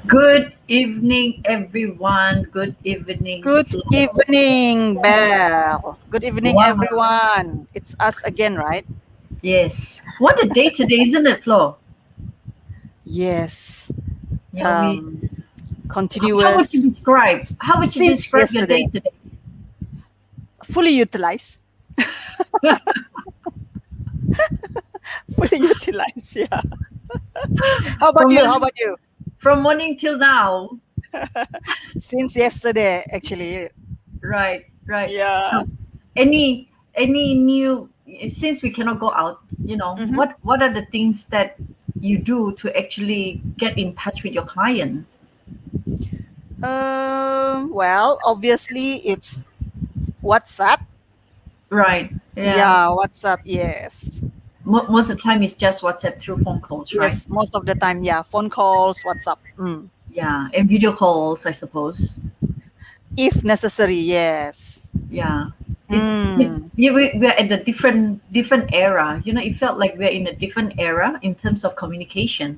Good evening, everyone. Good evening, Good Flo. evening, Belle. Good evening, Wow. everyone. It's us again, right? Yes. What a day today, isn't it, Flo? Yes. You know, we. Um, How would you continuous describe? How would you since describe your day yesterday. today? Fully utilized. Fully utilized. Yeah. How about From you? How morning, about you? from morning till now. Since yesterday, actually. Right. Right. Yeah. So, any new since we cannot go out, Mm-hmm. what are the things that you do to actually get in touch with your client? Well, obviously it's WhatsApp. Right. Yeah. Yeah, WhatsApp. Yes. Most of the time it's just WhatsApp through phone calls, right? Yes. Most of the time, yeah. Phone calls, WhatsApp. Yeah, and video calls, I suppose. If necessary, yes. Yeah, Mm. yeah, we're at a different era. It felt like we're in a different era in terms of communication.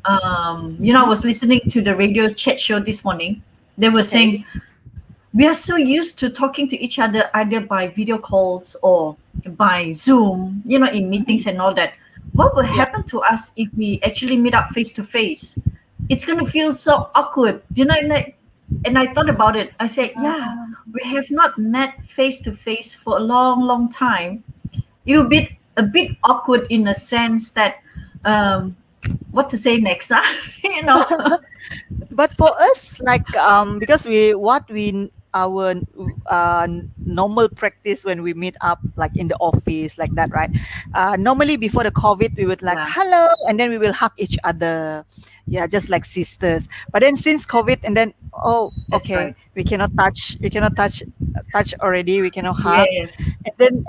I Mhm. was listening to the radio chat show this morning. They were Okay. saying we are so used to talking to each other either by video calls or by Zoom, in Mhm. meetings and all that. What will Yeah. happen to us if we actually meet up face to face? It's going to feel so awkward, and I thought about it. I said, yeah, we have not met face to face for a long, long time. It will be a bit awkward in a sense that, um, what to say next, huh? you know? But for us, like because our normal practice when we meet up, like in the office, like that, right? Normally before the COVID, we would like Yeah, hello, and then we will hug each other, yeah, just like sisters. But then since COVID, and then oh, that's okay, right. touch already. We cannot hug, Yes,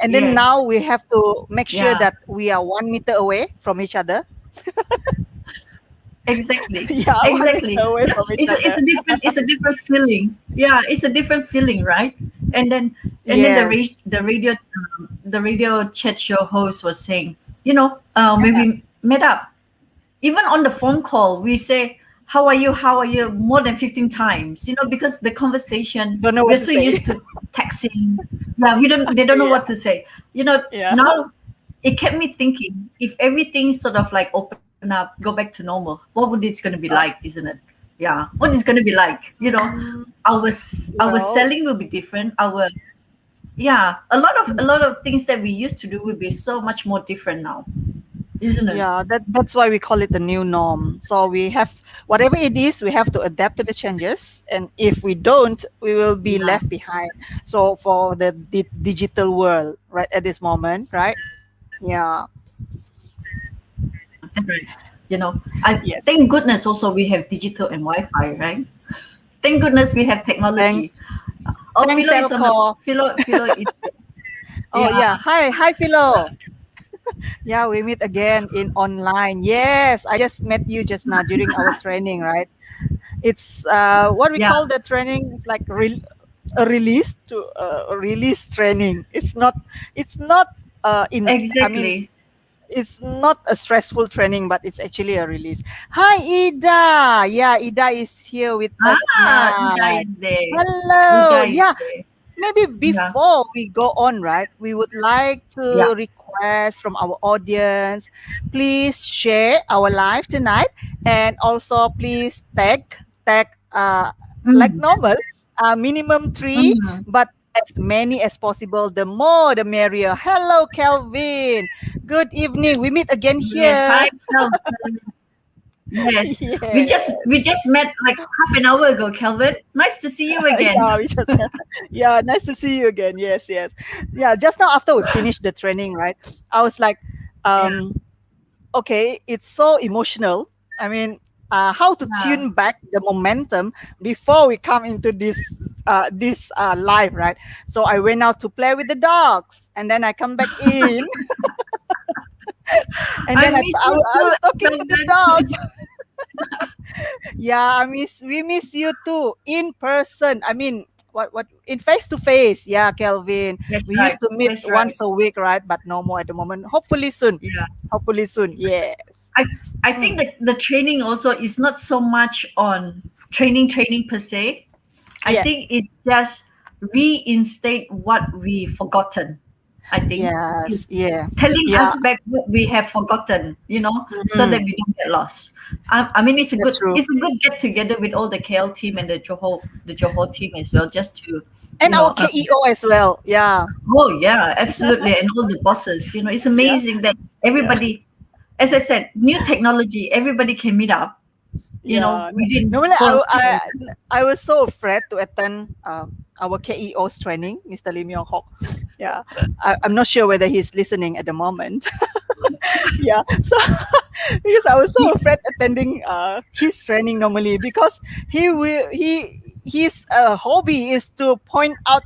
and then now yes. we have to make sure Yeah, that we are 1 meter away from each other. exactly, Yeah, 1 meter exactly. away from each It's other. a different feeling. Yeah, it's a different feeling, right? And then Yes. the radio chat show host was saying, when Yeah. we met up, even on the phone call, we say, "How are you? How are you?" more than 15 times, because the conversation, Don't know we're what to so say. used to texting. Yeah, they don't know Yeah. what to say. Yeah. Now it kept me thinking, if everything sort of like open up, go back to normal, what would it's going to be like, isn't it? Yeah, what is going to be like? Mm, Our well, selling will be different. Yeah, a lot of things that we used to do will be so much more different now, isn't it? yeah, that's why we call it the new norm. So we have whatever it is, we have to adapt to the changes, and if we don't, we will be Yeah, left behind. So for the digital world, right at this moment, right? Yeah. that's right. I Yes. thank goodness also we have digital and Wi-Fi, right? Thank goodness we have Thank technology. Oh, thank Philo is on the telco. Philo is Oh yeah. yeah. Hi Philo. Yeah, we meet again in online. Yes, I just met you just now during our training, right? It's what we Yeah, call the training. It's like a release to a release training. It's not in. I mean, exactly. it's not a stressful training, but it's actually a release. Hi, Ida. Yeah, Ida is here with us Ida tonight. is there. Hello. Ida is Yeah, there. maybe Yeah, before we go on, right, we would like yeah. to request from our audience, please share our live tonight, and also please tag like Mm, normal, minimum three, mm. but as many as possible. The more the merrier. Hello, Kelvin. Good evening. We meet again Yes. here. Hi, Kelvin. Yes, we Yeah. just we just met like half an hour ago, Kelvin. Nice to see you again. Yeah, we just yeah, nice to see you again. Yes, yes. Yeah, just now after we finished the training, right? I was like, Yeah, um, okay, it's so emotional. I mean, how to yeah. tune back the momentum before we come into this live, right? So I went out to play with the dogs, and then I come back in, and I then miss I you too, was talking to the Kelvin. dogs. Yeah, we miss you too in person. I mean, what in face to face. Yeah, Kelvin. That's We right. used to meet That's right. once a week, right? But no more at the moment. Hopefully soon. Yeah. Hopefully soon. Yes. I I Mm. think that the training also is not so much on training per se. I Yeah. think it's just reinstate what we forgotten. I think Yes. it's Yeah. telling Yeah. us back what we have forgotten, so that Mhm. we don't get lost. I mean, That's true. it's a good get together with all the KL team and the Johor team as well, just to, And you our know. KEO as well. Yeah. Oh yeah, absolutely, and all the bosses. It's Yeah. amazing that Yeah. everybody, as I said, new technology, everybody can meet up. Yeah. Within Normally, 12 I years. I was so afraid to attend our KEO's training, Mr. Lim Yong Hock. Yeah. I'm not sure whether he's listening at the moment. Yeah. So because I was so afraid attending his training normally, because his hobby is to point out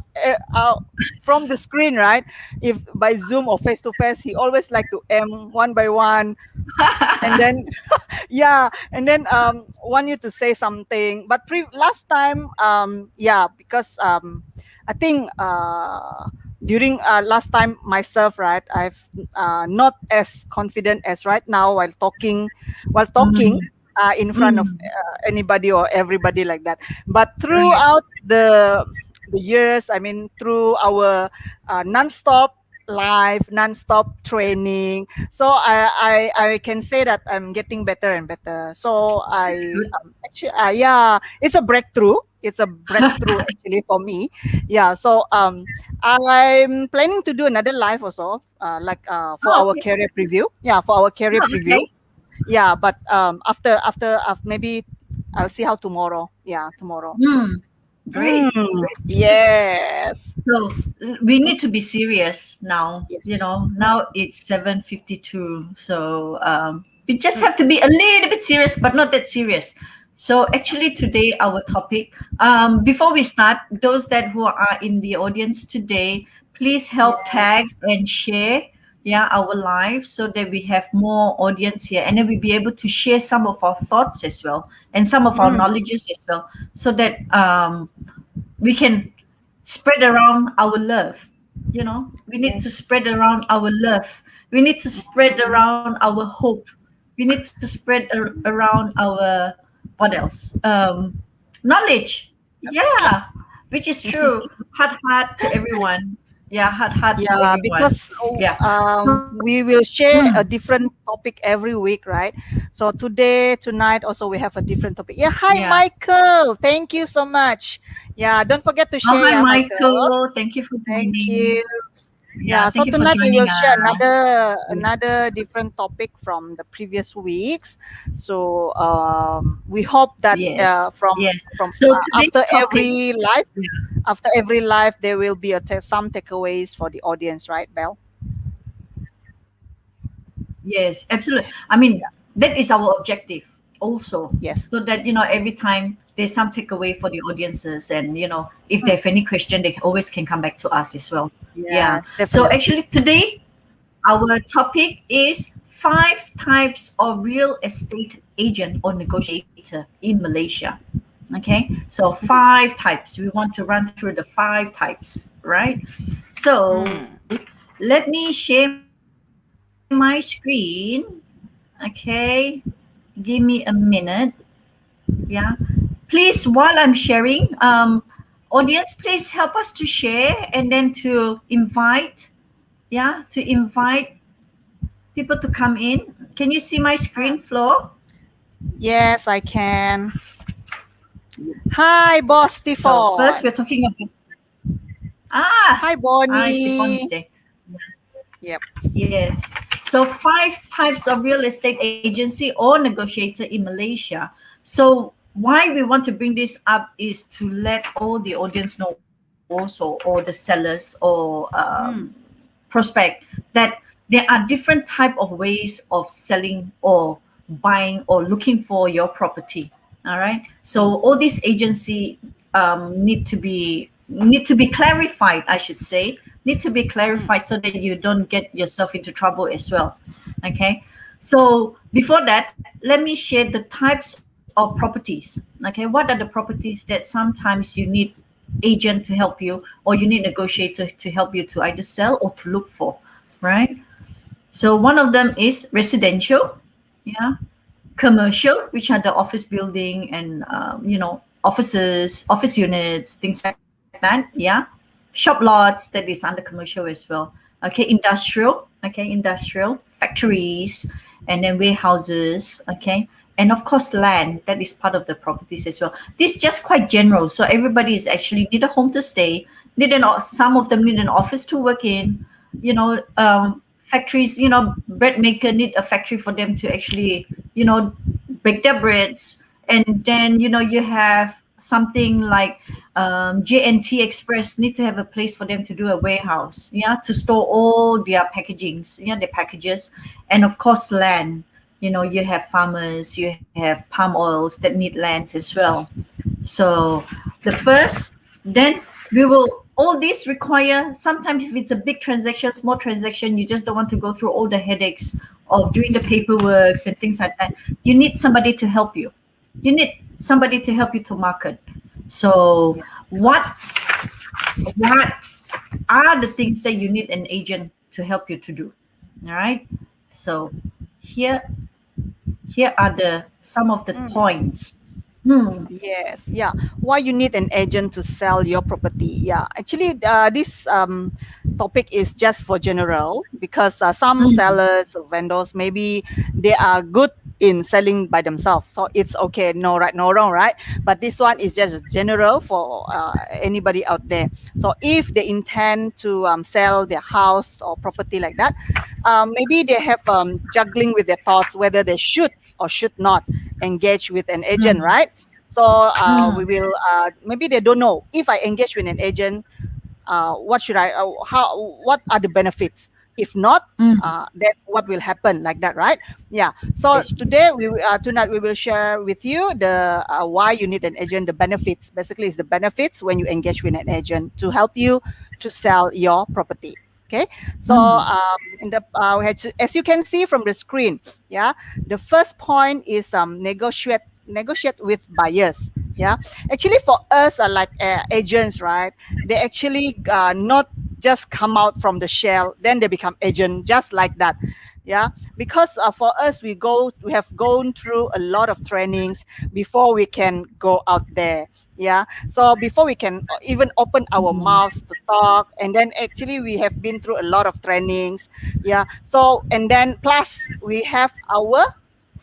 from the screen, right? If by Zoom or face to face, he always like to aim one by one, and then yeah, and then want you to say something. But last time, yeah, because I think during last time myself, right, I've not as confident as right now while talking Mm, in front of mm, anybody or everybody like that. But right. throughout the years, I mean, through our non-stop live, non-stop training, so I can say that I'm getting better and better. So That's I good. actually, yeah, it's a breakthrough. It's a breakthrough actually for me. Yeah. So I'm planning to do another live also, like for Oh, our okay. career preview. Yeah, for our career Oh, preview. okay. Yeah, but after maybe I'll see how tomorrow. Yeah, tomorrow. Mm, great. Mm, Great. Good. yes. So we need to be serious now. Yes. Now it's 7:52. So we just Mm, have to be a little bit serious, but not that serious. So actually, today our topic. Before we start, those that who are in the audience today, please help yeah. tag and share. Yeah, our live, so that we have more audience here, and then we'll be able to share some of our thoughts as well, and some of our Mm, knowledges as well, so that we can spread around our love. We need to yes. spread around our love. We need to spread Mm, around our hope. We need to spread around our, what else, knowledge. Yeah, which is true. Heart to everyone. Yeah, heart to yeah, everyone. because Yeah. So we will share mm, a different topic every week, right? So today, tonight, also we have a different topic. Yeah, hi, yeah. Michael. Thank you so much. Yeah, don't forget to Oh, share, hi yeah, Michael. Michael, thank you for Thank joining. you. Yeah, Yeah, so thank you for tonight we joining will share us. another different topic from the previous weeks. So we hope that Yes, yes. from So today's topic. after every live there will be some takeaways for the audience, right, Belle? Yes, absolutely. I mean, that is our objective also, so Yes. that every time there's some takeaway for the audiences, and if they Mm, have any question, they always can come back to us as well. Yeah. yes, So definitely. actually, today our topic is 5 types of real estate agent or negotiator in Malaysia. Okay, so 5 types. We want to run through the 5 types, right? So Mm, let me share my screen. Okay, give me a minute. Yeah, please, while I'm sharing, audience, please help us to share, and then to invite, yeah, to invite people to come in. Can you see my screen, Flo? yes, I can. Yes. Hi, Boss So first, we're Stefan. talking about, ah, Hi, Stefan is Bonnie. there. Yep. Yes. So 5 types of real estate agency or negotiator in Malaysia. So why we want to bring this up is to let all the audience know also, or the sellers or Mm, prospect, that there are different type of ways of selling or buying or looking for your property. All right. So all these agency need to be clarified, I should say, need to be mm, clarified, so that you don't get yourself into trouble as well. Okay. So before that, let me share the types of properties. Okay, what are the properties that sometimes you need agent to help you, or you need negotiator to help you to either sell or to look for, right? So one of them is residential, yeah, commercial, which are the office building and offices, office units, things like that. Yeah, shop lots that is under commercial as well. Okay, industrial, factories, and then warehouses. Okay, and of course land that is part of the properties as well. This is just quite general, so everybody is actually need a home to stay. Some of them need an office to work in. Factories, bread maker need a factory for them to actually bake their breads. And then you have something like JNT Express need to have a place for them to do a warehouse, yeah, to store all their packagings, their packages. And of course land, you have farmers, you have palm oils that need lands as well. So the first, then we will all these require, sometimes if it's a big transaction, small transaction, you just don't want to go through all the headaches of doing the paperwork and things like that. You need somebody to help you. You need somebody to help you to market. So what are the things that you need an agent to help you to do? All right. So here are the some of the points. Yes, yeah. Why you need an agent to sell your property? Yeah, actually, this topic is just for general, because some sellers, vendors, maybe they are good in selling by themselves, so it's okay, no right, no wrong, right? But this one is just general for anybody out there. So if they intend to sell their house or property like that, maybe they have juggling with their thoughts whether they should or should not engage with an agent, right? So we will maybe they don't know, if I engage with an agent, what should I what are the benefits? If not, then what will happen, like that, right? Yeah. So Yes. today tonight we will share with you the why you need an agent, the benefits. Basically, is the benefits when you engage with an agent to help you to sell your property. Okay, so in the as you can see from the screen, yeah, the first point is negotiate with buyers. Yeah, actually for us like agents, right? They actually not just come out from the shell, then they become agent just like that. Yeah, because for us we have gone through a lot of trainings before we can go out there. Yeah, so before we can even open our mouth to talk, and then actually we have been through a lot of trainings. Yeah, so and then plus we have our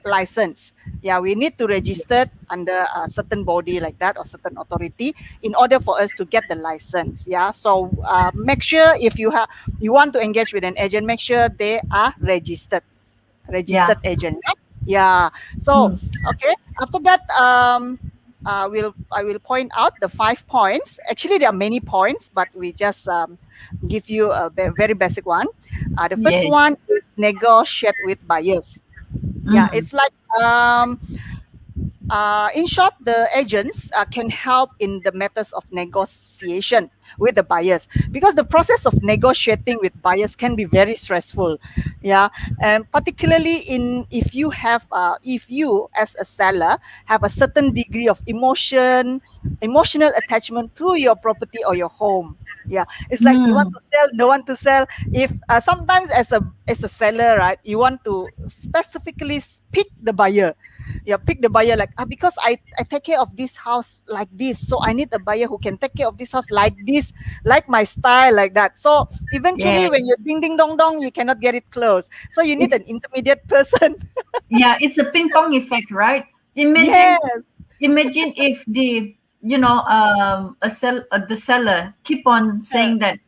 license. Yeah, we need to register under a certain body like that, or certain authority, in order for us to get the license. Yeah, so make sure if you want to engage with an agent, make sure they are registered Yeah. agent. Yeah. So okay, after that I will point out the 5 points. Actually there are many points, but we just give you a very basic one. The first one Yes. is negotiate with buyers. Yeah, it's like in short, the agents can help in the matters of negotiation with the buyers, because the process of negotiating with buyers can be very stressful. Yeah, and particularly if you as a seller have a certain degree of emotional attachment to your property or your home. Yeah, it's like you want to sell, don't want to sell. If sometimes as a seller, right, you want to specifically pick the buyer. Yeah, pick the buyer like because I take care of this house like this, so I need a buyer who can take care of this house like this, like my style, like that. So eventually when you're Yes. ding ding dong dong, you cannot get it closed, so you need It's an intermediate person. Yeah, it's a ping pong effect, right? Imagine Yes. imagine if the seller keep on saying that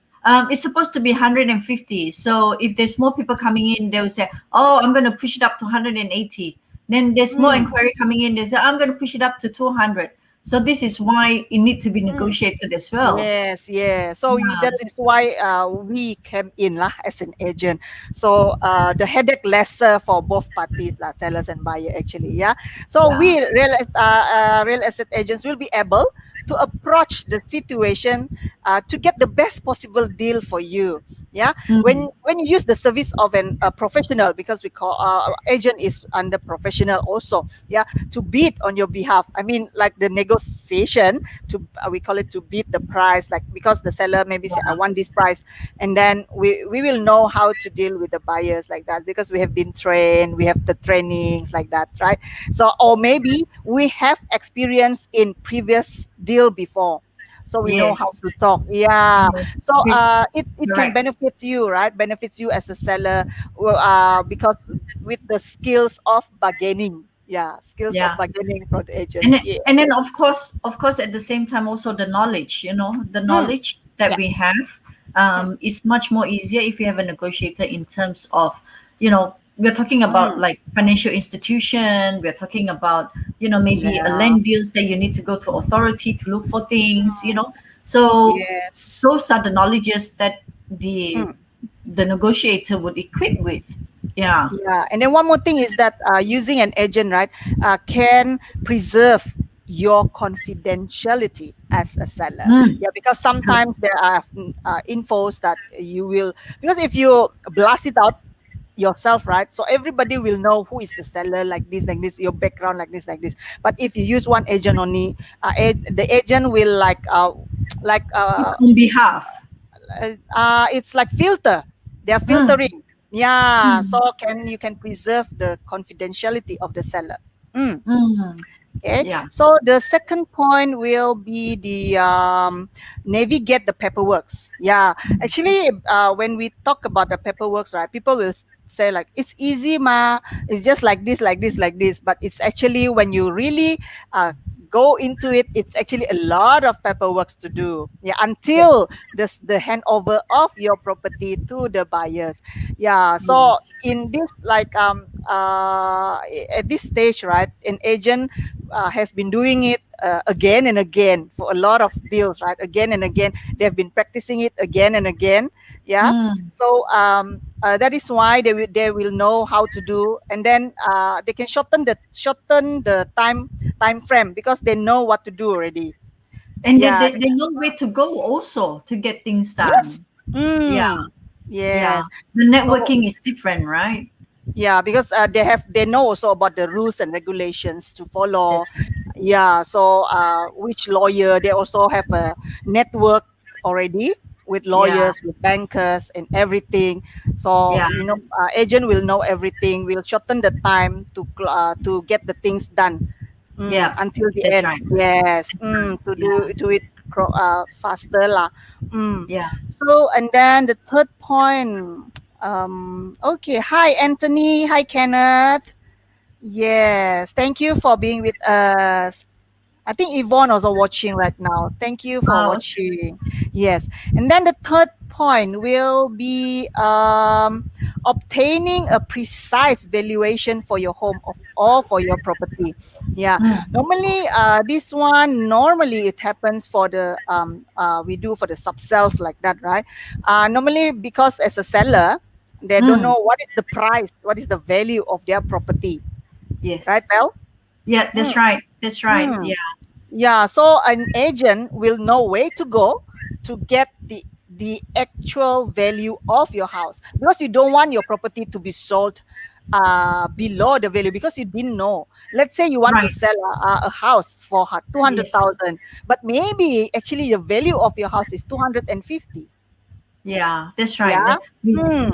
it's supposed to be 150. So if there's more people coming in, they will say, "Oh, I'm going to push it up to 180." Then there's more Mm, inquiry coming in. They say, "I'm going to push it up to 200." So this is why it needs to be mm. negotiated as well. Yes, yes. So Yeah, that is why we came in lah as an agent. So the headache lesser for both parties lah, sellers and buyer actually. Yeah. So yeah, we real estate agents will be able to approach the situation to get the best possible deal for you. Yeah, Mm. when you use the service of a professional, because we call agent is under professional also. Yeah, to bid on your behalf. I mean, like the negotiation to we call it to beat the price, like because the seller maybe say I Yeah. want this price, and then we will know how to deal with the buyers like that, because we have been trained, we have the trainings like that, right? So, or maybe we have experience in previous deal before, so we know how to Yes. talk. Yeah, Yes. so Pre- it can Correct. benefit you, right? Benefits you as a seller, because with the skills of bargaining. Yeah, skills of Yeah. bargaining from the And agents. then, and then Yes. of course, at the same time, also the knowledge. The Mm, knowledge that yeah. we have Mm, is much more easier if you have a negotiator in terms of, we're talking about mm, like financial institution. We're talking about, maybe a yeah. land deals that you need to go to authority to look for things. So Yes. those are the knowledges that the Mm. the negotiator would equip with. Yeah. Yeah, and then one more thing is that using an agent, right, can preserve your confidentiality as a seller. Mm. Yeah, because sometimes there are infos that you will, because if you blast it out yourself, right, so everybody will know who is the seller, like this, your background, like this. But if you use one agent only, the agent will like On behalf. it's like filter, they're Mm. filtering. Yeah, so Mm. you can preserve the confidentiality of the seller. Mm. Mm. Okay, Yeah. so the second point will be the navigate the paperworks. Yeah, actually, when we talk about the paperworks, right, people will say like it's easy, ma. It's just like this, like this, like this. But it's actually when you really go into it, it's actually a lot of paperworks to do. Yeah, Yes. until the handover of your property to the buyers. Yeah, so Yes. in this at this stage, right, an agent has been doing it again and again for a lot of deals, right? Again and again, they've been practicing it again and again. Yeah. Mm. So that is why they will know how to do, and then they can shorten the time frame, because they know what to do already. And they, Yeah. they, they know where to go also to get things Yes. done. Yeah. Mm. Yeah. Yes. The So networking is different, right? yeah, because they know also about the rules and regulations to follow. That's right. Yeah, so which lawyer, they also have a network already with Yeah. lawyers, with bankers and everything. So Yeah. agent will know everything, will shorten the time to get the things done, Yeah. until the That's end. right. Yes. To Yeah. do it faster lah. Yeah. So, and then the third point. Okay. Hi, Anthony. Hi, Kenneth. Yes. Thank you for being with us. I think Yvonne also watching right now. Thank you for Oh, watching. Yes. And then the third point will be obtaining a precise valuation for your home or for your property. Yeah. mm, Normally, this one, normally it happens for the, we do for the sub-sales like that, right? Normally, because as a seller, they don't mm. know what is the price, what is the value of their property, right, Yes. Belle? Yeah, Mm, that's right. That's right. mm. Yeah. Yeah, so an agent will know where to go to get the actual value of your house, because you don't want your property to be sold below the value, because you didn't know. Let's say you want to Right. sell a house for Yes. 200,000, but maybe actually the value of your house is 250. Yeah, that's right. Yeah. Hmm.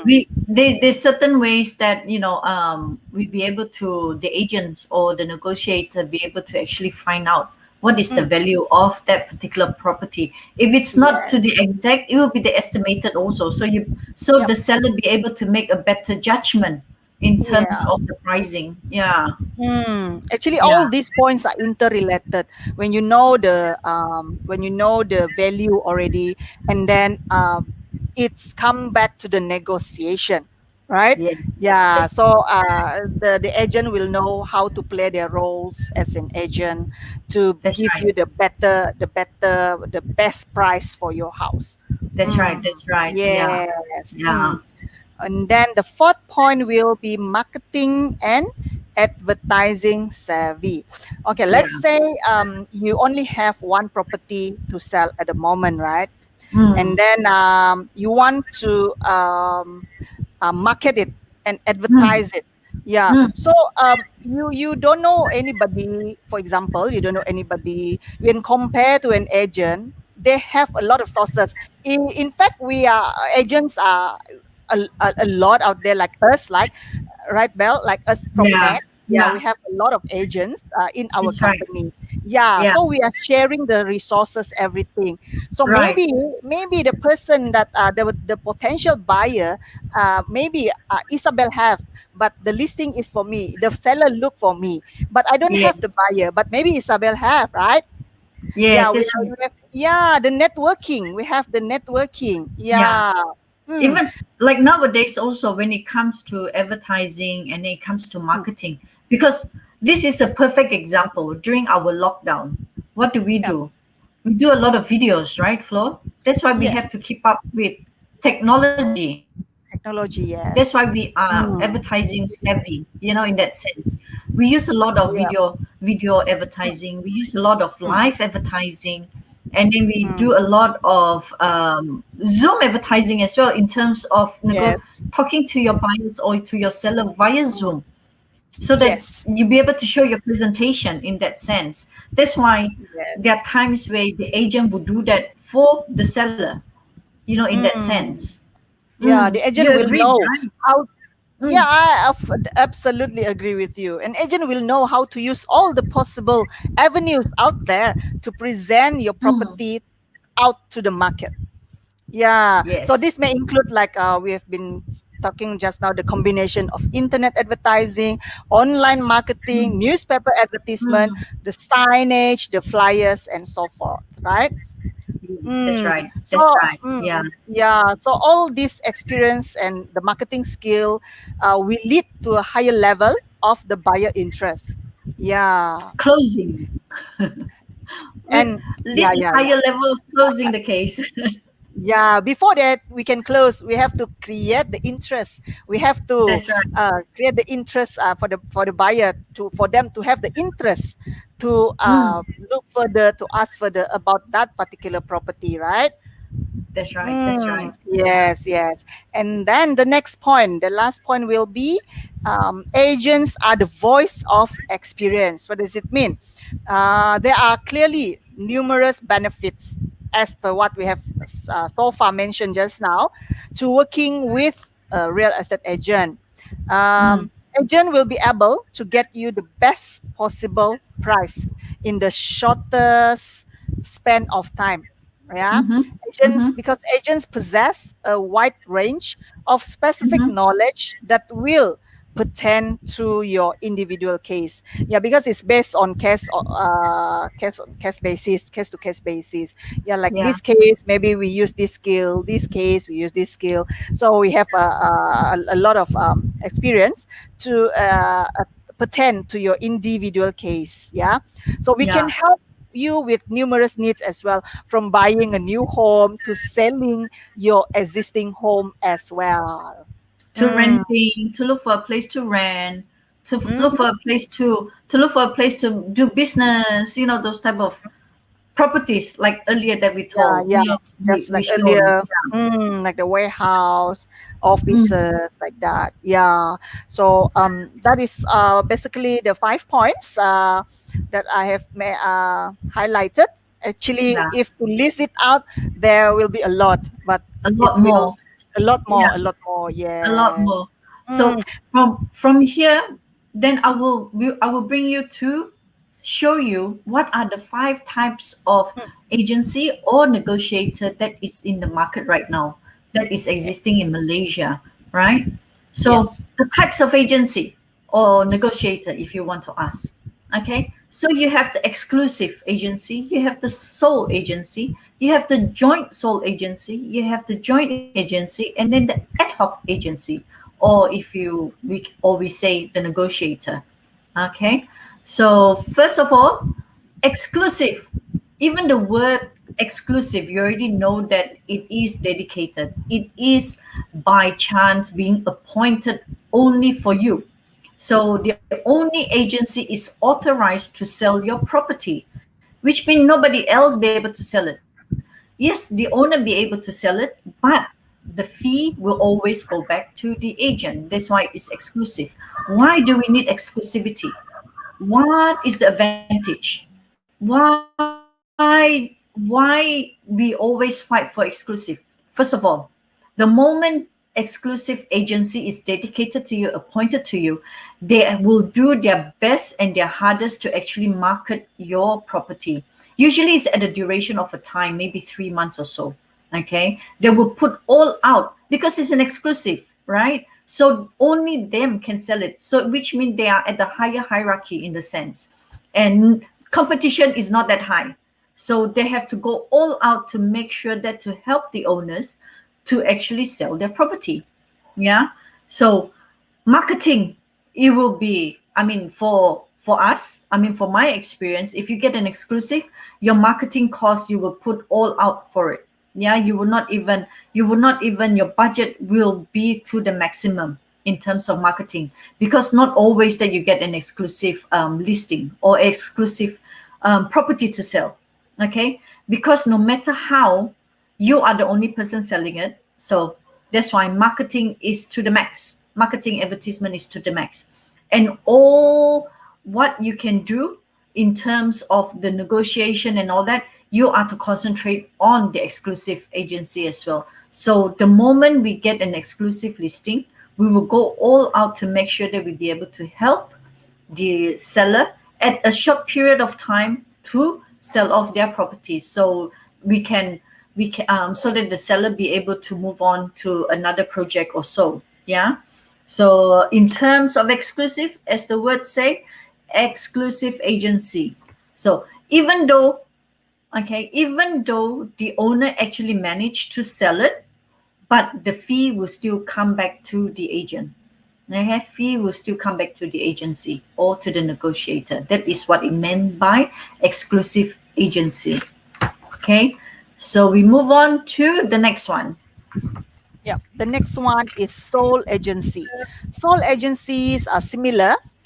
There's certain ways that we be able to, the agents or the negotiator be able to actually find out what is the Mm. value of that particular property. If it's not to the Yes. exact, it will be the estimated also. So Yep. the seller be able to make a better judgment in terms Yeah. of the pricing. Yeah, Actually, yeah, all these points are interrelated. When you know the value already, and then it's come back to the negotiation, right? yes, Yeah. that's So the agent will know how to play their roles as an agent to that's give right. you the best price for your house. That's right. That's right. Yeah, Yes. yeah. And then the fourth point will be marketing and advertising savvy. Okay, Yeah. let's say you only have one property to sell at the moment, right? And Mm. then you want to market it and Mm. advertise it. Yeah. Mm. So you don't know anybody. For example, you don't know anybody. When compared to an agent, they have a lot of sources. In fact, we are agents are a lot out there like us, like right, Bell, like us Yeah. PropNex. Yeah, Yeah. we have a lot of agents in our That's right. company. Yeah, Yeah. so we are sharing the resources, everything. So Right. maybe the person that the potential buyer, maybe Isabel have, but the listing is for me. The seller look for me, but I don't have the Yes. buyer. But maybe Isabel have, right? Yes. Yeah, That's right. yeah, the networking. We have the networking. Yeah. Yeah. Hmm. Even like nowadays also when it comes to advertising and it comes to Hmm. marketing, because this is a perfect example. During our lockdown, what Yeah. do? We do a lot of videos, right, Flo? That's why we Yes. have to keep up with technology. Technology. That's why Yes. we are Hmm. advertising savvy, in that sense. We use a lot of Yeah. video advertising. We use a lot of Hmm. live advertising, and then we Hmm. do a lot of Zoom advertising as well, in terms of Yes. talking to your buyers or to your seller via Hmm. Zoom, so that Yes. you'll be able to show your presentation in that sense. That's why there are Yes. times where the agent would do that for the seller, in that Mm. sense. Yeah, the You agent will agreed, know right? how. Yeah, Mm, absolutely agree with you. An agent will know how to use all the possible avenues out there to present your mm. property out to the market. Yeah, so Yes. this may include like we have been talking just now, the combination of internet advertising, online marketing, Mm, newspaper advertisement, mm. the signage, the flyers, and so forth, right? Yes, that's Mm. right. So, That's right. Yeah. yeah, so all this experience and the marketing skill will lead to a higher level of the buyer interest. Yeah, Closing. We and lead yeah, a yeah, yeah. higher level of closing the case. Yeah, before that we can close, we have to create the interest. We have to That's right. create the interest for the buyer, to for them to have the interest to Mm, look further, to ask further about that particular property, right? that's right. That's right. Yeah. Yes, yes. And then the next point, the last point will be agents are the voice of experience. What does it mean? There are clearly numerous benefits, as per what we have so far mentioned just now, to working with a real estate agent. Mm, Agent will be able to get you the best possible price in the shortest span of time. Yeah, mm-hmm. agents, Mm-hmm. because agents possess a wide range of specific Mm-hmm. knowledge that will pertain to your individual case. Yeah, because it's based on case basis, case to case basis. Yeah, like Yeah. this case maybe we use this skill, this case we use this skill. So we have a lot of experience to pertain to your individual case. Yeah, so we can Yeah. help you with numerous needs as well, from buying a new home to selling your existing home as well. To Mm. renting, to look for a place to rent, to look for Mhm. a place to look for a place to do business, those type of properties like earlier that we Yeah, told, yeah. Just we like shown. earlier, like the warehouse, Mm, offices, like that. Yeah. So that is basically the 5 points that I have highlighted. Actually, yeah. if to list it out, there will be a lot, but A it lot will more. a lot more, Yeah. a lot more. A lot more. Yes. So Mm, from here, then I will bring you to show you what are the five types of mm, agency or negotiator that is in the market right now, that is yeah. existing in Malaysia, right? So Yes. the types of agency or negotiator, if you want to ask. Okay, so you have the exclusive agency, you have the sole agency, you have the joint sole agency, you have the joint agency, and then the ad hoc agency, or if you we say the negotiator. Okay, so first of all, exclusive. Even the word exclusive, you already know that it is dedicated. It is by chance being appointed only for you. So the only agency is authorized to sell your property, which means nobody else be able to sell it. Yes, the owner be able to sell it, but the fee will always go back to the agent. That's why it's exclusive. Why do we need exclusivity? What is the advantage? Why we always fight for exclusive? First of all, the moment exclusive agency is dedicated to you, appointed to you, they will do their best and their hardest to actually market your property. Usually it's at a duration of a time, maybe 3 months or so. Okay. They will put all out because it's an exclusive, right? So only them can sell it. So which means they are at the higher hierarchy in the sense. And competition is not that high. So they have to go all out to make sure that to help the owners to actually sell their property. Yeah. So marketing, it will be, I mean, for us, I mean, for my experience, if you get an exclusive, your marketing costs, you will put all out for it. Yeah, you will not even your budget will be to the maximum in terms of marketing, because not always that you get an exclusive listing or exclusive property to sell. Okay, because no matter how, you are the only person selling it. So that's why marketing is to the max. Marketing advertisement is to the max. And all what you can do in terms of the negotiation and all that, you are to concentrate on the exclusive agency as well. So the moment we get an exclusive listing, we will go all out to make sure that we be able to help the seller at a short period of time to sell off their property, so we can so that the seller be able to move on to another project or so. Yeah. So in terms of exclusive, as the word say, exclusive agency. So even though the owner actually managed to sell it, but the fee will still come back to the agent. Okay, fee will still come back to the agency or to the negotiator. That is what it meant by exclusive agency. Okay, so we move on to the next one. Yeah, the next one is sole agency. Sole agencies are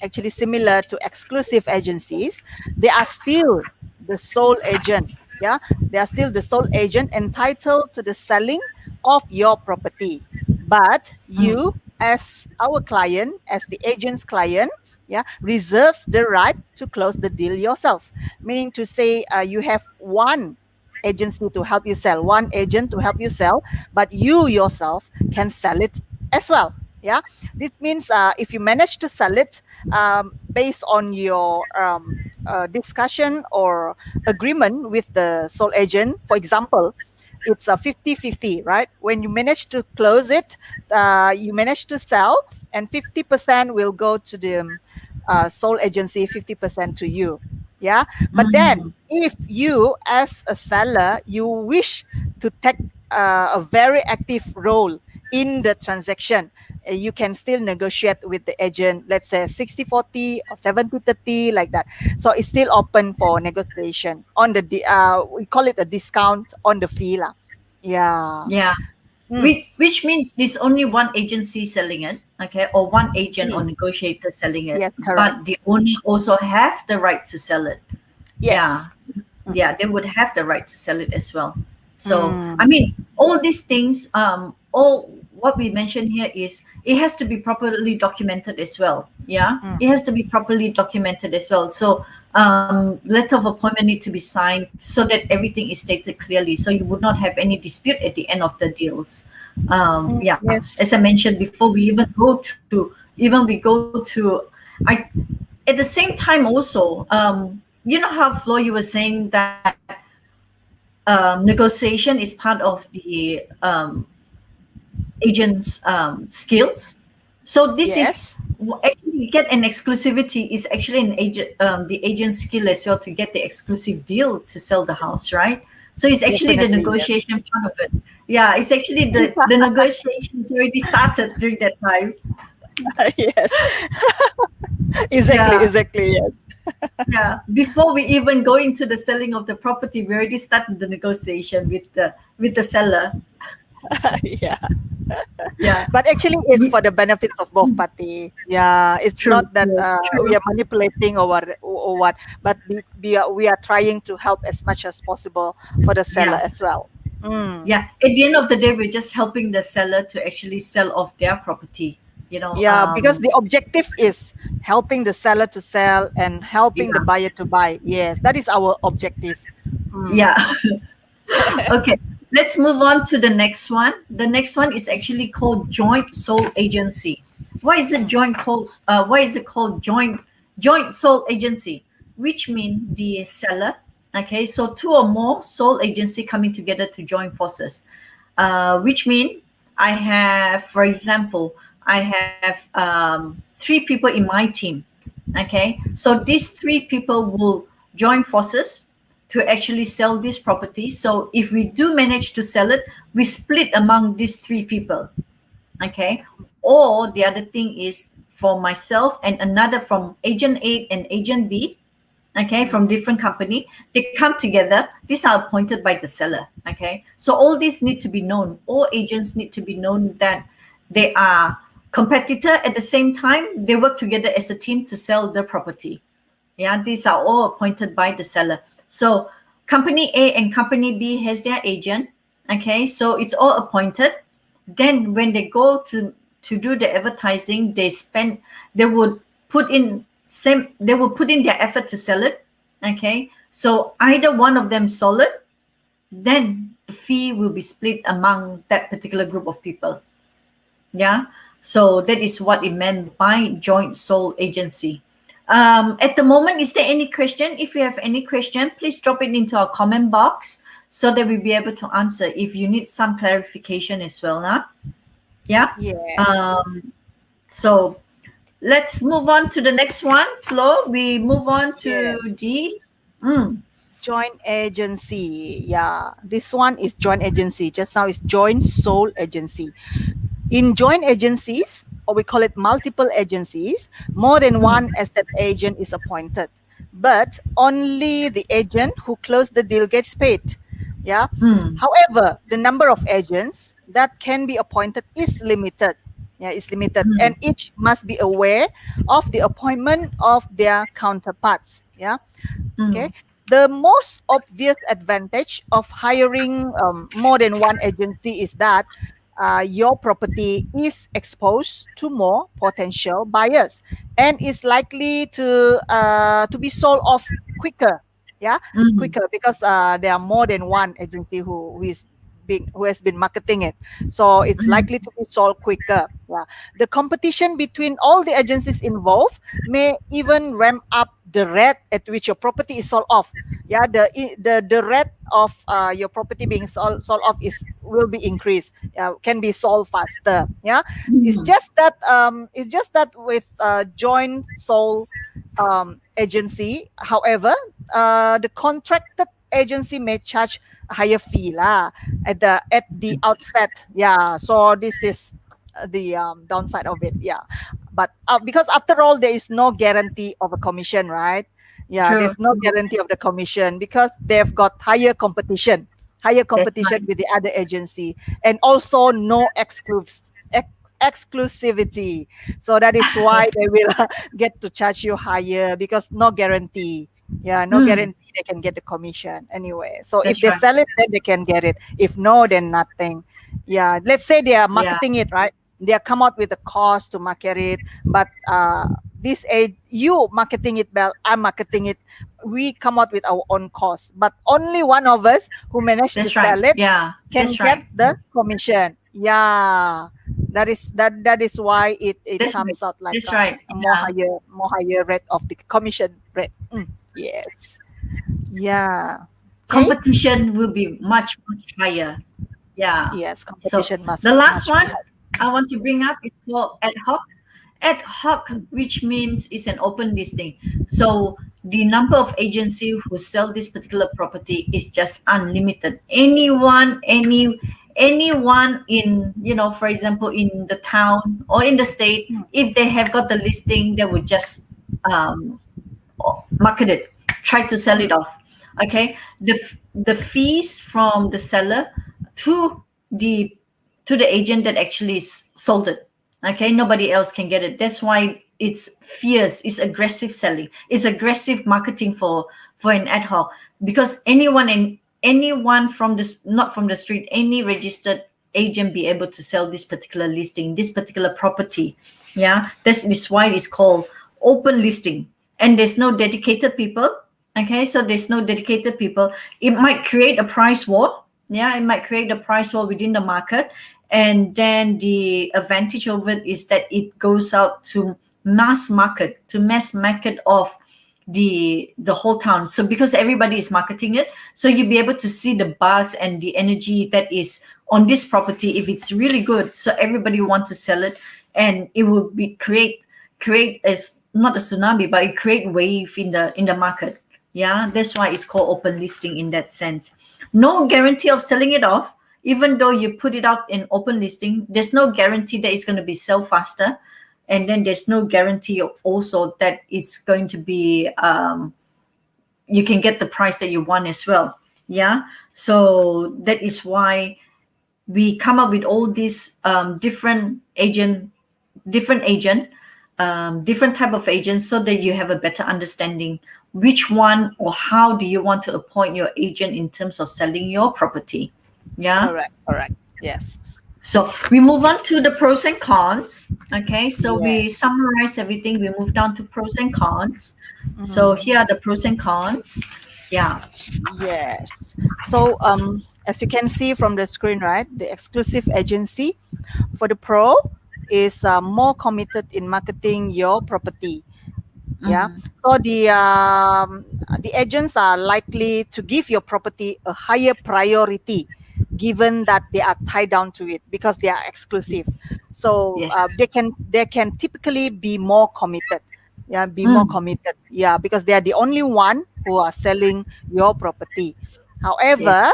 actually similar to exclusive agencies. They are still the sole agent. Yeah, they are still the sole agent entitled to the selling of your property. But you, as our client, as the agent's client, yeah, reserves the right to close the deal yourself. Meaning to say, you have one agency to help you sell, one agent to help you sell, but you yourself can sell it as well. Yeah, this means if you manage to sell it based on your discussion or agreement with the sole agent, for example, it's a 50-50, right? When you manage to close it, you manage to sell, and 50% will go to the sole agency, 50% to you. Yeah, but then if you as a seller, you wish to take a very active role in the transaction, you can still negotiate with the agent, let's say 60-40 or 70-30, like that. So it's still open for negotiation on the we call it a discount on the fee lah. Yeah. Yeah. Which means there's only one agency selling it, okay, or one agent or negotiator selling it, Yes, correct. but the owner also have the right to sell it. Yes. Yeah, they would have the right to sell it as well. So I mean, all these things, all what we mentioned here is it has to be properly documented as well. Yeah, it has to be properly documented as well. So letter of appointment need to be signed so that everything is stated clearly, so you would not have any dispute at the end of the deals. Yeah, Yes. as I mentioned before, we even go to I at the same time also, you know how Flo, you were saying that negotiation is part of the agent's skills. So this is Yes. actually get an exclusivity is actually an agent, the agent's skill as well to get the exclusive deal to sell the house, right? So it's actually the Definitely, yes. negotiation part of it. Yeah, it's actually the negotiations already started during that time. Yes. Exactly. Yeah. Exactly. Yes. Yeah, before we even go into the selling of the property, we already started the negotiation with the seller. Yeah. Yeah. But actually, it's We, for the benefits of both party. Yeah, it's true, not that true, we true. are manipulating or what, but we are trying to help as much as possible for the seller Yeah. as well. Mm. Yeah. At the end of the day, we're just helping the seller to actually sell off their property. You know, Yeah, because the objective is helping the seller to sell and helping the yeah. buyer to buy. Yes, that is our objective. Mm. Yeah. Okay. Let's move on to the next one. The next one is actually called joint sole agency. Why is it why is it called joint sole agency? Which means the seller, okay, so two or more sole agency coming together to join forces. Which mean I have, for example, I have three people in my team. Okay, so these three people will join forces to actually sell this property. So if we do manage to sell it, we split among these three people. Okay, or the other thing is for myself and another from agent A and agent B, okay, from different company, they come together. These are appointed by the seller. Okay, so all these need to be known. All agents need to be known that they are competitor. At the same time, they work together as a team to sell the property. Yeah, these are all appointed by the seller. So company A and company B has their agent. Okay, so it's all appointed. Then when they go to do the advertising, they would they will put in their effort to sell it. Okay, so either one of them sold it, then the fee will be split among that particular group of people. Yeah, so that is what it meant by joint sole agency. At the moment, is there any question? If you have any question, please drop it into our comment box so that we'll be able to answer if you need some clarification as well. Huh? Yeah. Yes. Um, so let's move on to the next one. Flo, we move on to Yes. the mm, Joint agency. Yeah, this one is joint agency. Just now is joint sole agency. In joint agencies, or we call it multiple agencies, more than one mm, asset agent is appointed, but only the agent who closed the deal gets paid. Yeah. mm, However, the number of agents that can be appointed is limited. Yeah, is limited, mm, and each must be aware of the appointment of their counterparts. Yeah. Okay. mm, The most obvious advantage of hiring more than one agency is that your property is exposed to more potential buyers and is likely to be sold off quicker. Yeah, mm, quicker because there are more than one agency who has been marketing it, so it's mm, likely to be sold quicker. Yeah, the competition between all the agencies involved may even ramp up the rate at which your property is sold off. Yeah, the rate of your property being sold off is will be increased. Can be sold faster. Yeah, mm, it's just that with joint sole agency. However, the contracted agency may charge a higher fee lah at the outset. Yeah, so this is the downside of it. Yeah, but because after all, there is no guarantee of a commission, right? Yeah, true, there's no true. guarantee of the commission because they've got higher That's competition right. with the other agency, and also no exclusivity. So that is why they will get to charge you higher because no guarantee. Yeah, no Mm, guarantee they can get the commission anyway. So if that's they right. sell it, then they can get it. If no, then nothing. Yeah, let's say they are Yeah, marketing it, right? They are come out with a cost to market it, but you marketing it, well, I'm marketing it. We come out with our own cost, but only one of us who managed to that's right. sell it Yeah, can that's get right. the commission. Yeah, that is why it That's right. comes out like That's right. a more Yeah. higher rate of the commission rate. Yes. Yeah. Okay. Competition will be much, much higher. Yeah. Yes, So competition the last must be one high. I want to bring up is called ad hoc. Ad hoc, which means it's an open listing. So the number of agency who sell this particular property is just unlimited. Anyone in, for example, in the town or in the state, Mm, if they have got the listing, they would just um, market it, try to sell it mm, off. Okay, the fees from the seller to the to the agent that actually sold it. Okay, nobody else can get it. That's why it's fierce. It's aggressive selling. It's aggressive marketing for an ad hoc, because anyone from this, not from the street, any registered agent be able to sell this particular listing, this particular property. Yeah, this why it's called open listing, and there's no dedicated people. Okay, so there's no dedicated people. It might create a price war. Yeah, it might create a price war within the market, and then the advantage of it is that it goes out to mass market of the whole town. So because everybody is marketing it, so you'll be able to see the buzz and the energy that is on this property. If it's really good, so everybody wants to sell it, and it will be create as not a tsunami, but it create wave in the market. Yeah, that's why it's called open listing in that sense. No guarantee of selling it off. Even though you put it out in open listing, there's no guarantee that it's going to be sell faster, and then there's no guarantee also that it's going to be you can get the price that you want as well. Yeah, so that is why we come up with all these different different type of agents, so that you have a better understanding which one or how do you want to appoint your agent in terms of selling your property. Yeah. Correct. Yes. So we move on to the pros and cons. Okay, so we Yes. summarize everything. We move down to pros and cons. So here are the pros and cons. Yeah. Yes. So as you can see from the screen, right, the exclusive agency for the pro is more committed in marketing your property. Yeah. So the agents are likely to give your property a higher priority, given that they are tied down to it because they are exclusive. So Yes. they can typically be more committed. Yeah, be more committed. Yeah, because they are the only one who are selling your property. However,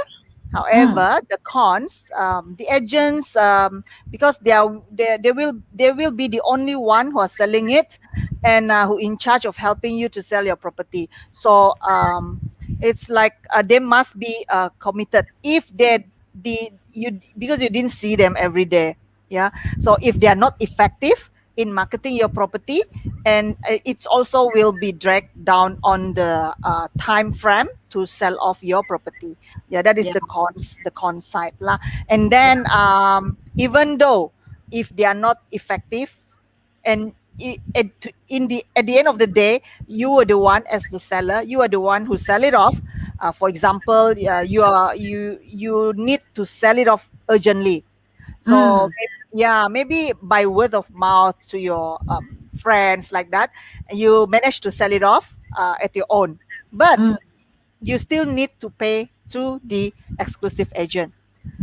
Yes. the cons, the agents, because they will be the only one who are selling it, and who in charge of helping you to sell your property. So it's like they must be committed. If because you didn't see them every day. Yeah, so if they are not effective in marketing your property, and it's also will be dragged down on the time frame to sell off your property. Yeah, that is Yeah. the con side lah. And then even though if they are not effective, and at the end of the day, you are the one, as the seller, you are the one who sell it off. For example, you need to sell it off urgently. So maybe by word of mouth to your friends, like that, you manage to sell it off at your own, but you still need to pay to the exclusive agent.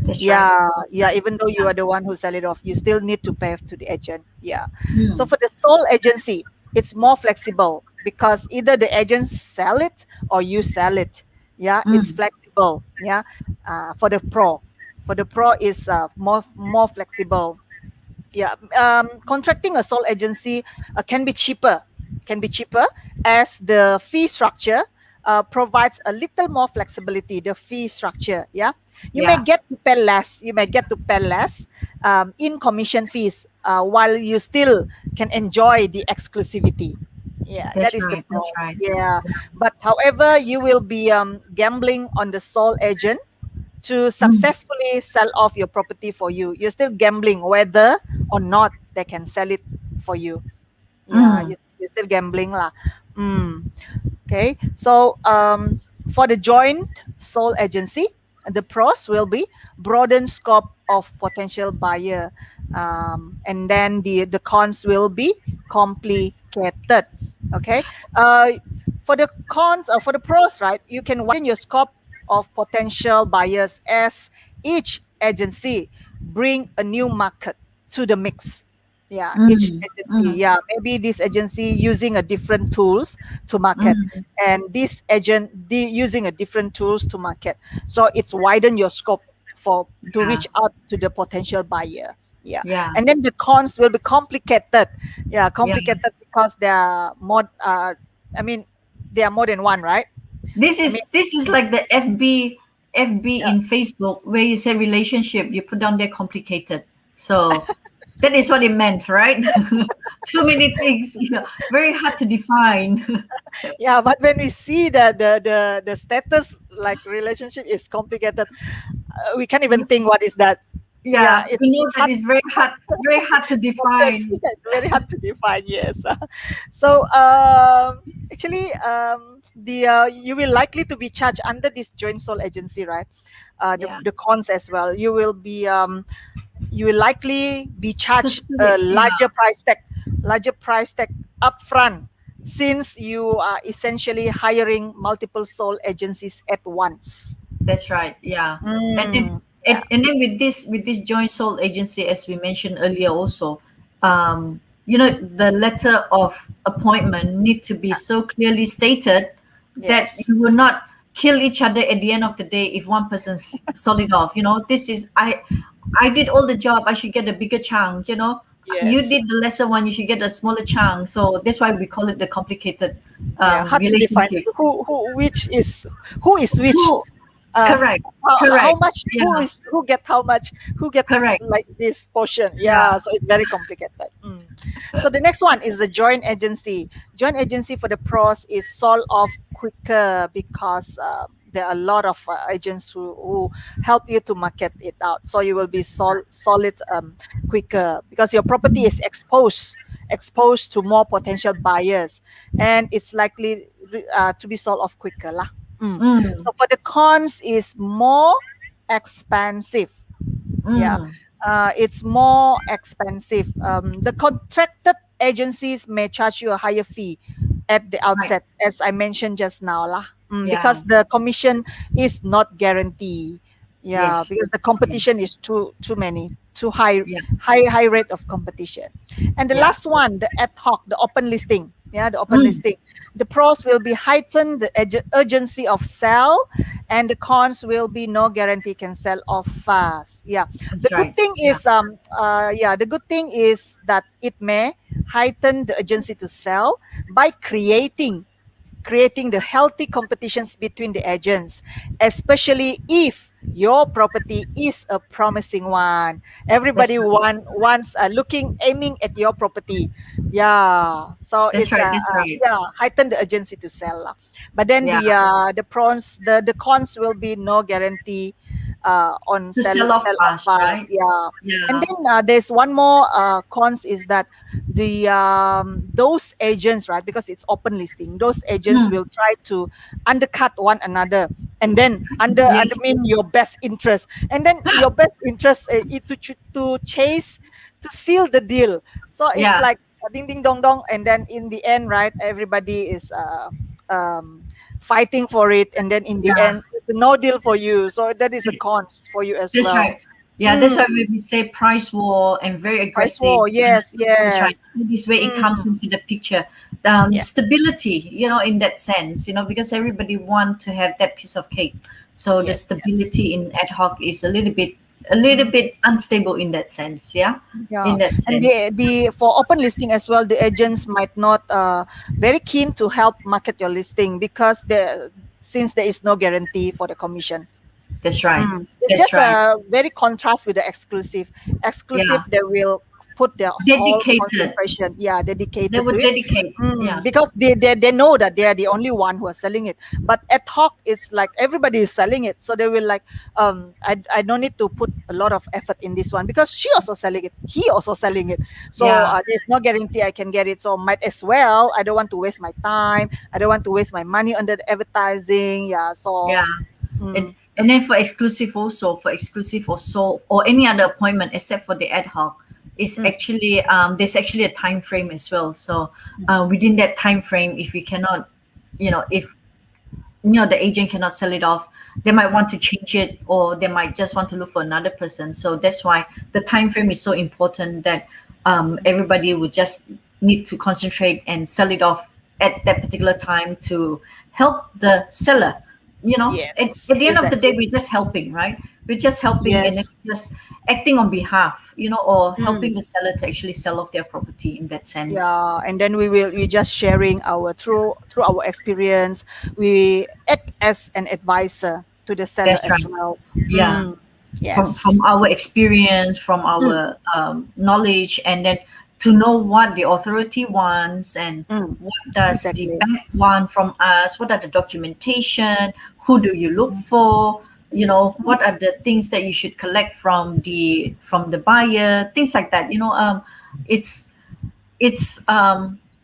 That's Yeah, right. yeah, even though you are the one who sell it off, you still need to pay to the agent. Yeah. So for the sole agency, it's more flexible because either the agents sell it or you sell it. Yeah, it's flexible. Yeah. For the pro is more flexible. Yeah. Contracting a sole agency can be cheaper, as the fee structure provides a little more flexibility. The fee structure. Yeah. You may Yeah. get to pay less. In commission fees, while you still can enjoy the exclusivity. Yeah, that That's is the right. That's pros. right. Yeah, but however, you will be gambling on the sole agent to successfully sell off your property for you. You're still gambling whether or not they can sell it for you. Yeah, you're still gambling lah. Okay, so for the joint sole agency, the pros will be broaden scope of potential buyer, and then the cons will be complicated. Okay, for the cons, for the pros, right? You can widen your scope of potential buyers as each agency bring a new market to the mix. Yeah, each agency. Yeah, maybe this agency using a different tools to market, and this agent using a different tools to market. So it's widen your scope to reach out to the potential buyer. Yeah. Yeah. And then the cons will be complicated. Yeah, Yeah. complicated because there are more. There are more than one, right? This I is mean, this is like the FB Yeah. in Facebook where you say relationship, you put down there complicated. So that is what it meant, right? Too many things, very hard to define. Yeah, but when we see the status like relationship is complicated, we can't even think what is that. Yeah, Yeah, we know it's that hard it's very hard to complex. define. Yeah, very hard to define. Yes. So actually, the you will likely to be charged under this joint sole agency, right? Yeah, The cons as well. You will likely be to charged a split. Yeah, larger price tag upfront, since you are essentially hiring multiple sole agencies at once. that's right. Yeah, and then Mm, yeah. and then with this joint sole agency, as we mentioned earlier, also, the letter of appointment need to be so clearly stated that Yes. you will not kill each other at the end of the day if one person's sold it off. This is I did all the job. I should get a bigger chunk. You Yes. did the lesser one. You should get a smaller chunk. So that's why we call it the complicated Yeah. Hard to define relationship. who is which. Who? uh, Correct. how Correct. much, Yeah. who get how much, who get Correct. like this portion. Yeah. Yeah, so it's very complicated. So the next one is the joint agency. Joint agency for the pros is sold off quicker, because there are a lot of agents who help you to market it out, so you will be solid quicker, because your property is exposed to more potential buyers, and it's likely to be sold off quicker lah. Mm, So for the cons is more expensive. Yeah, mm, it's more expensive. The contracted agencies may charge you a higher fee at the right. outset, as I mentioned just now, lah. Yeah. Because the commission is not guaranteed. Yeah, Yes. because the Yeah. competition is too many, too high, Yeah. high rate of competition. And the Yeah. last one, the ad hoc, the open listing. Yeah, the open Mm, listing. The pros will be heightened the urgency of sell, and the cons will be no guarantee can sell off fast. Yeah, that's right. Yeah. the good thing is that it may heighten the urgency to sell by creating the healthy competitions between the agents, especially if your property is a promising one. That's Everybody right. wants aiming at your property. Yeah, so That's it's right. That's right. heighten the urgency to sell lah. But then Yeah. the cons will be no guarantee on To sell off sell off fast, fast. right? Yeah, and Yeah. then there's one more cons is that the those agents, right, because it's open listing, those agents Mm, will try to undercut one another, and then yes. undermine your best interest, and then your best interest is to chase to seal the deal. So it's Yeah. like ding ding dong dong, and then in the end, right, everybody is um, fighting for it, and then in the Yeah. end it's a no deal for you, so that is a cons for you as That's well. right. Yeah, that's Mm, why we say price war and very price aggressive. war, yes, That's right. yes. This way it comes Mm, into the picture. yeah, Stability, in that sense, because everybody want to have that piece of cake. So the yes, yes. stability in ad hoc is a little bit unstable in that sense. Yeah, Yeah, in that and sense. the for open listing as well, the agents might not very keen to help market your listing, because since there is no guarantee for the commission. That's right. It's That's just right. a very contrast with the exclusive. Exclusive, Yeah, they will put their whole dedicated. concentration, yeah, They dedicated to would it. dedicate. Yeah, Because they know that they are the only one who are selling it. But ad hoc, it's like everybody is selling it, so they will like, I don't need to put a lot of effort in this one, because she also selling it, he also selling it. So yeah, there's no guarantee I can get it. So might as well. I don't want to waste my time. I don't want to waste my money on the advertising. Yeah. So. yeah. And mm, and then for exclusive also, for exclusive or sold or any other appointment except for the ad hoc, is mm, actually there's actually a time frame as well. So within that time frame, if we cannot, if the agent cannot sell it off, they might want to change it, or they might just want to look for another person. So that's why the time frame is so important, that everybody would just need to concentrate and sell it off at that particular time to help the seller. At yes, the end of the day, exactly. we're just helping, right? We're just helping, and it's Yes. just acting on behalf, or Mm. helping the seller to actually sell off their property in that sense. Yeah, and then we just sharing our through our experience. We act as an advisor to the seller That's as right. well. Yeah. From Yes. our experience, from Mm, our knowledge, and then to know what the authority wants and mm, what does the exactly. bank want from us, what are the documentation, who do you look for, what are the things that you should collect from the buyer, things like that. It's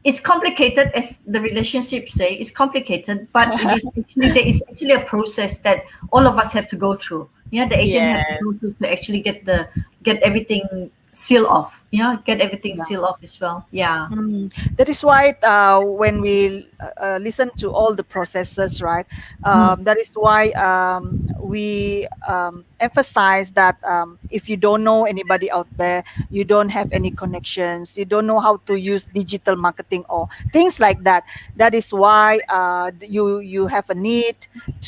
it's complicated, as the relationships say. It's complicated, but there is actually a process that all of us have to go through. Yeah, the agent have to go Yes. through to actually get everything sealed off. Yeah, get everything Yeah. sealed off as well. Yeah. That is why when we listen to all the processes, right? Mm. That is why we emphasize that if you don't know anybody out there, you don't have any connections, you don't know how to use digital marketing or things like that. That is why you have a need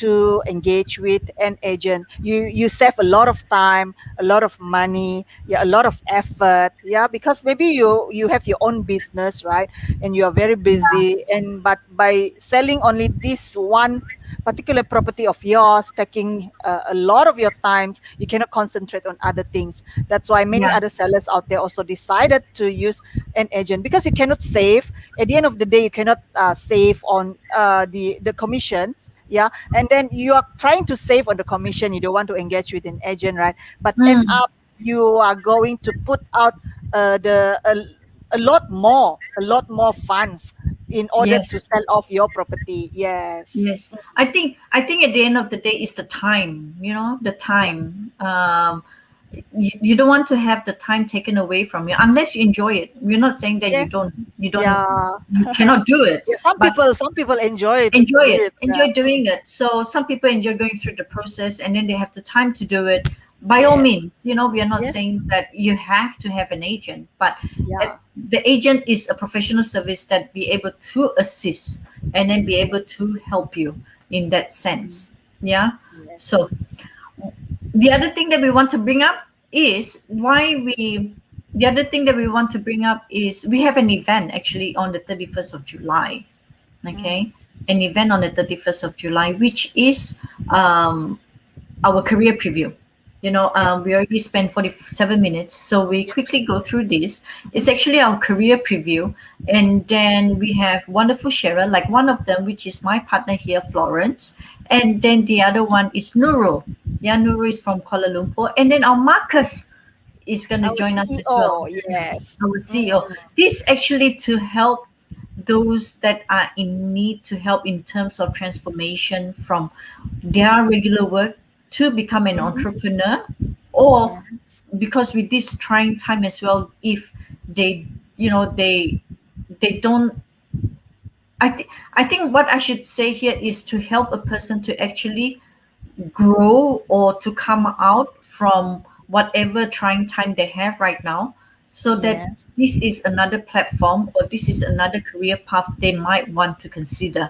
to engage with an agent. You save a lot of time, a lot of money, yeah, a lot of effort, yeah, because maybe you have your own business, right, and you are very Yeah. busy, and but by selling only this one particular property of yours, taking a lot of your times, you cannot concentrate on other things. That's why many Yeah. other sellers out there also decided to use an agent, because you cannot save at the end of the day. You cannot save on the commission, yeah, and then you are trying to save on the commission. You don't want to engage with an agent, right? But end Mm. up you are going to put out a lot more funds in order to Yes. sell off your property. Yes. Yes, I think at the end of the day is the time. The Yeah. time. You don't want to have the time taken away from you unless you enjoy it. We're not saying that Yes. Yeah. you cannot do it, Yeah. but Some people enjoy to enjoy do it, it. enjoy doing it. So some people enjoy going through the process, and then they have the time to do it. By all Yes. means, we are not Yes. saying that you have to have an agent, but Yeah. the agent is a professional service that be able to assist and then be able Yes. to help you in that sense. Yeah. Yes. So the other thing that we want to bring up is why we the other thing that we want to bring up is we have an event actually on the 31st of July. Mm. Okay, an event on the 31st of July, which is um, our career preview. Yes. We already spent 47 minutes, so we Yes. quickly go through this. It's actually our career preview, and then we have wonderful sharer, like one of them, which is my partner here, Florence, and then the other one is Nurul. Yeah, Nurul is from Kuala Lumpur, and then our Marcus is going to Our join us as well. CEO. Yeah, Yes. our CEO. This actually to help those that are in need, to help in terms of transformation from their regular work to become an Mm-hmm. entrepreneur, or Yes. because with this trying time as well, if they you know they don't. I think what I should say here is to help a person to actually grow or to come out from whatever trying time they have right now, so that Yes. this is another platform or this is another career path they might want to consider.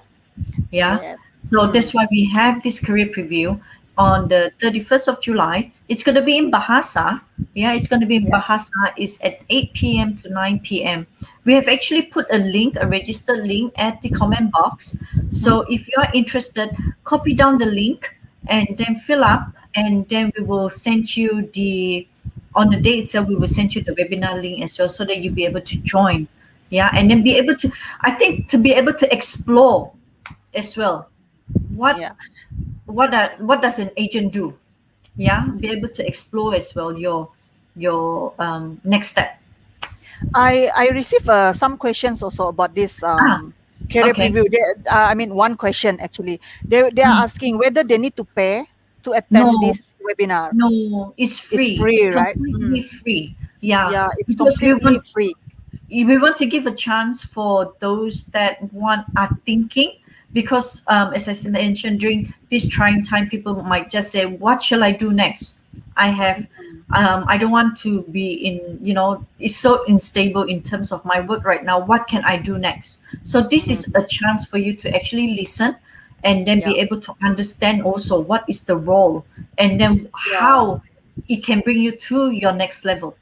Yeah. Yes. So that's why we have this career preview on the 31st of July. It's going to be in Bahasa. Yeah, it's going to be in Yes. Bahasa. It's at 8 p.m. to 9 p.m. We have actually put a link, a registered link at the comment box. Mm-hmm. So if you are interested, copy down the link and then fill up, and then we will send you on the day itself, we will send you the webinar link as well, so that you'll be able to join. Yeah, and then be able to, I think, to be able to explore as well. What Yeah. what does an agent do? Yeah, be able to explore as well your next step. I receive some questions also about this Ah, career okay. preview. I mean, one question actually. They are Mm. asking whether they need to pay to attend No, this webinar. no, it's It's free. It's free, right? completely free. Yeah, Yeah, it's because completely free. we want to give a chance for those that are thinking, because as I mentioned, during this trying time, people might just say, what shall I do next? I don't want to be in, it's so unstable in terms of my work right now. What can I do next? So this is Mm, a chance for you to actually listen, and then yeah, be able to understand also what is the role, and then yeah, how it can bring you to your next level.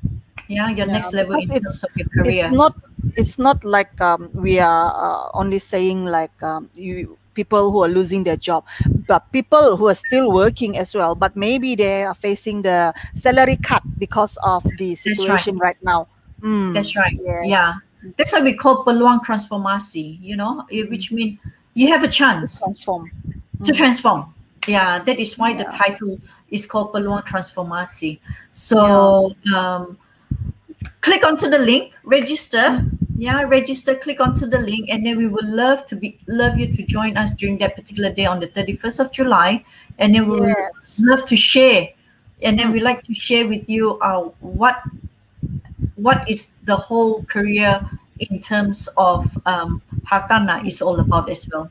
Yeah, your yeah. next level Because in terms of your it's career. not it's not like we are only saying like you. people who are losing their job, but people who are still working as well, but maybe they are facing the salary cut because of the That's right. situation right now. That's right. Yeah. Yes, That's why we call peluang transformasi, which means you have a to chance transform. to transform. Yeah, that is why the Yeah, title is called peluang transformasi. yeah, So click onto the link, register. Yeah, register, click onto the link, and then we would love you to join us during that particular day on the 31st of July. And then we would yes. love to share. And then Mm. we like to share with you what is the whole career in terms of hartana is all about as well.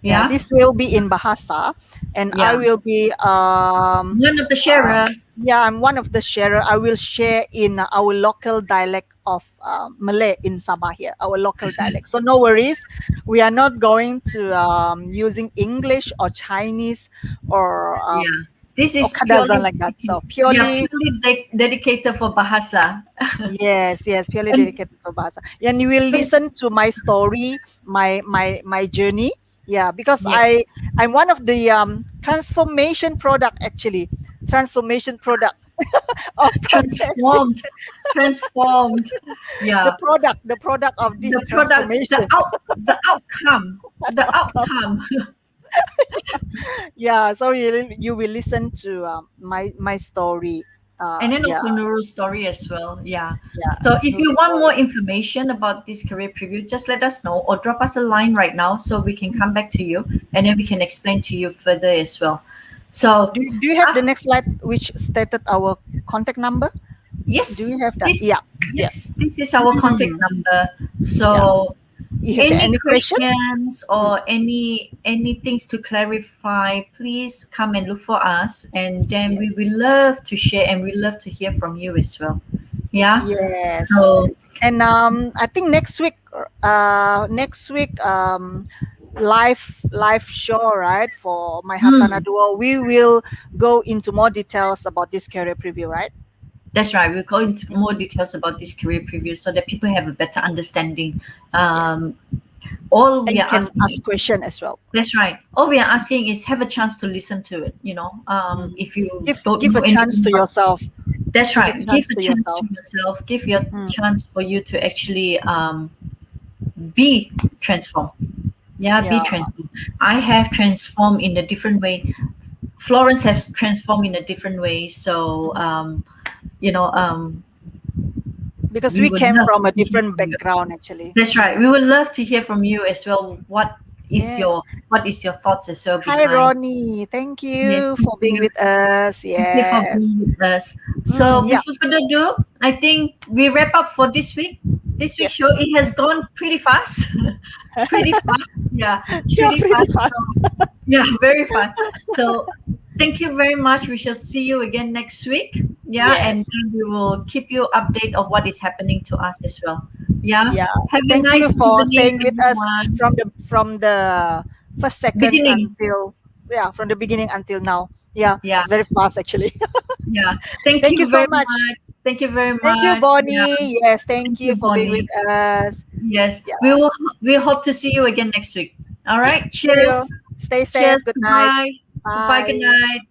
Yeah, Yeah. this will be in Bahasa, and I Yeah. will be One of the sharer. yeah, I'm one of the sharer. I will share in our local dialect of Malay in Sabah here, our local dialect. So no worries, we are not going to using English or Chinese Yeah. This or is Kadazan purely, like that. So yeah, purely, purely dedicated for bahasa. yes, yes, purely And dedicated for Bahasa. And you will listen to my story, my journey. Yeah, because yes, I'm one of the transformation product actually, transformation product of PropNex. transformed, transformed. Yeah. The product of this The product, transformation. the outcome, the Outcome. outcome. Yeah, so you will listen to my story. And then Yeah, also Nuru's story as well. Yeah. yeah, So if Nuri you want more story. information about this career preview, just let us know or drop us a line right now so we can come back to you and then we can explain to you further as well. So Do you have the af- next slide which stated our contact number? Do you yes, have that? this Yeah, yeah. this is our contact Mm, number. yeah. So If there any any question? questions Mm, or any things to clarify, please come and look for us, and then we yes. will love to share and we love to hear from you as well. Yeah. Yes. So And I think next week live show, right, for my Hatana mm, Duo, we will go into more details about this career preview, right? that's right. We'll go into more details about this career preview so that people have a better understanding. Yes. All And we you are can asking ask question as well. That's right. All we are asking is have a chance to listen to it. Mm. If you don't Give know a chance anything to about, yourself. that's Give a right. Give chance a to chance to yourself. yourself. Give your Mm. chance for you to actually be transformed. Yeah, be Yeah. transformed. I have transformed in a different way. Florence has transformed in a different way. So you know, Because we we would came love from a to hear different from you. background actually. That's right. We would love to hear from you as well. Yes. What is your thoughts as well Hi behind? Ronnie. Thank Yes, you thank for being you. with us. Thank you for Yes. being with us. So Yeah. before further ado, I think we wrap up for this week. This week's Yes. show, it has gone pretty fast. Pretty fast. Yeah, Yeah, pretty pretty fast. fast. So, yeah, very fast. So thank you very much. We shall see you again next week. Yeah, and Yes. then we will keep you update of what is happening to us as well. Yeah. Yeah. Have a Thank you nice for evening, staying with us everyone. from the first second Beginning. until, yeah, from the beginning until now. Yeah, Yeah, it's very fast actually. yeah. Thank Thank you you so very much. much. Thank you very Thank you, much. Yeah. Bonnie. Yes, thank Thank you you, for being with Bonnie. us. Yes, Yeah. we hope to see you again next week. All Yeah. right. See you. Cheers. Stay safe. Cheers. Good night. Goodbye. Goodbye. Good Bye. night.